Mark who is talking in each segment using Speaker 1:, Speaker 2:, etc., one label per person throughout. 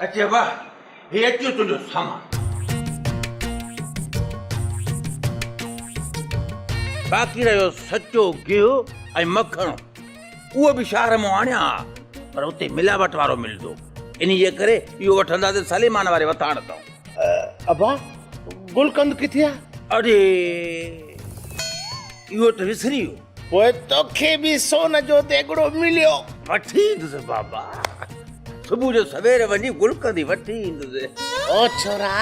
Speaker 1: अचे वाह हे अचो तुंहिंजो सामान बाक़ी रहियो सचो गिहु ऐं मखण उहो बि शहर मां आणिया पर उते मिलावट वारो मिलंदो इन जे करे इहो वठंदासीं सलीमान वारे वताण तां
Speaker 2: अबा गुलकंद किथे आहे?
Speaker 1: अरे इहो त विसरी वियो
Speaker 2: पोइ तोखे बि सोन जो देगड़ो मिलियो।
Speaker 1: वठी ईंदुसि बाबा सुबुह जो सवेरे वञी गुलकंद वठी ईंदुसि
Speaker 2: ओ छोरा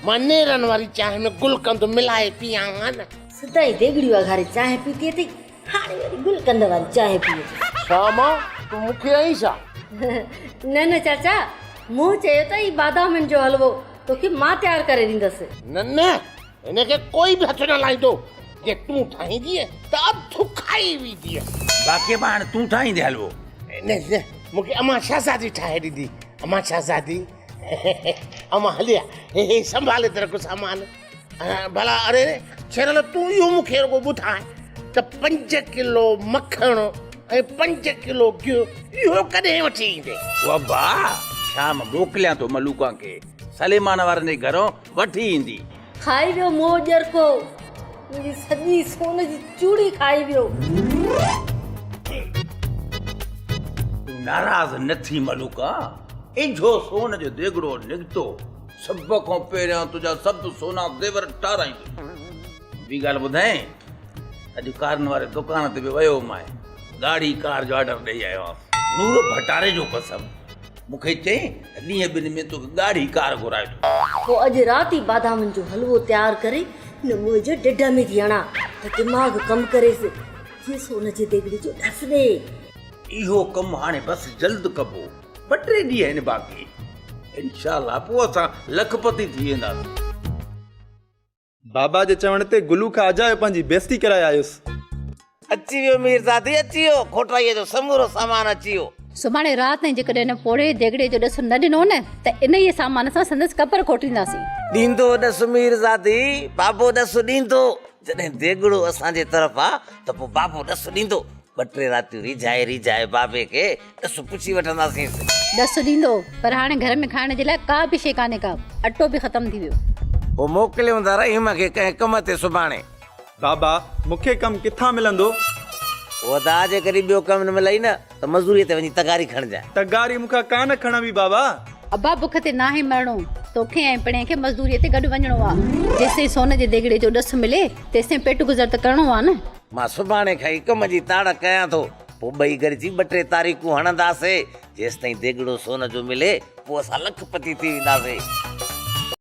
Speaker 2: मां नेरन वारी चांहि में गुलकंद मिलाए पिया न।
Speaker 3: सदाई देगड़ी वाघारे चांहि पीती थी हाणे वरी गुलकंद वारी चांहि पीए
Speaker 2: शामा तू मूंखे आई छा?
Speaker 3: न न चाचा मूं चयो त ई बादामनि जो हलवो तोखे मां तयारु करे ॾींदसि।
Speaker 2: न न हिनखे कोई बि हथ न लाईंदो जे तूं ठाहींदीअ त अधु खाई वेंदीअ।
Speaker 1: बाक़ी मां हाणे तूं ठाहींदे हलवो
Speaker 2: न न मूंखे अमा शहज़ादी ठाहे ॾींदी। अमा शहज़ादी अमा हलिया हे संभाले त रखो सामान भला अरे छेरल तूं इहो मूंखे रुॻो ॿुधाए त 5 किलो मखण ऐं 5 किलो गिहु इहो कॾहिं वठी ईंदे?
Speaker 1: बाबा शाम मोकिलियां थो मलूका खे सलीमान वारनि जे घरों वठी ईंदी
Speaker 3: खाई वियो मोह ॼरको मुंहिंजी सॼी सोन जी चूड़ी खाई वियो।
Speaker 1: नाराज़ न थी मलूका इजो सोन जो देगड़ो निकितो सभ खां पहिरियां तुंहिंजा सभु सोना ज़ेवर ठाराईंदो ॿी ॻाल्हि ॿुधाए अॼु कारनि वारे दुकान ते बि वियो मां गाड़ी कार जो ऑर्डर ॾेई आयो आहियां नूर भटारे जो कसम मूंखे चई ॾींहं ॿिनि में तोखे गाड़ी कार घुराए
Speaker 3: पोइ अॼु राति ई बादामनि जो हलवो तयारु करे न मुंहिं जो ढिढ में थी हणा त दिमाग़ कमु करेसि जीअं सोन जे देगड़ी जो ॾस ॾे।
Speaker 1: इहो कमु हाणे बसि जल्द कबो 2-3 ॾींहं आहिनि बाक़ी इंशाअल्लाह पोइ असां लखपति थी वेंदासीं।
Speaker 4: बाबा जे चवण ते गुलू खां अजायो पंहिंजी बेइज्जती कराए आयुसि।
Speaker 5: अची वियो मीरज़ादी अची वियो खोटाईअ जो समूरो सामान अची वियो।
Speaker 6: सुभाणे राति ताईं जेकॾहिं हिन पोड़े देगड़े जो ॾसु न ॾिनो न त इन ई सामान सां संदसि कपर खोटींदासीं।
Speaker 5: ॾींदो ॾसु मीरज़ादी बाबो ॾसु ॾींदो जॾहिं देगड़ो असांजे तरफ़ आहे त पोइ बाबो ॾसु ॾींदो 2-3 रातियूं रिझाए बाबे खे ॾसु पुछी वठंदासीं।
Speaker 6: ॾसु ॾींदो पर हाणे घर में खाइण जे लाइ का बि शइ कान्हे का अटो बि ख़तमु थी वियो।
Speaker 5: पोइ मोकिलियूं था रहीम खे कंहिं कम ते सुभाणे।
Speaker 4: बाबा मूंखे कमु किथां मिलंदो?
Speaker 5: उहो त आज कॾहिं ॿियो कमु न मिलई न त मज़ूरीअ ते वञी तगारी खणजांइ।
Speaker 4: तगारी मूंखां कान खणबी बाबा।
Speaker 6: अबा बुख ते नाहे मरणो तोखे ऐं पिणे खे मज़दूरीअ ते गॾु वञिणो आहे जेसिताईं सोन जे देगड़े जो ॾसु मिले तेसिताईं पेट गुज़र त करिणो आहे न।
Speaker 5: मां सुभाणे खां ई कम जी ताड़ कयां थो पोइ ॿई गॾिजी 2-3 तारीख़ूं हणंदासीं जेसिताईं देगड़ो सोन जो मिले पोइ असां लखपति थी वेंदासीं।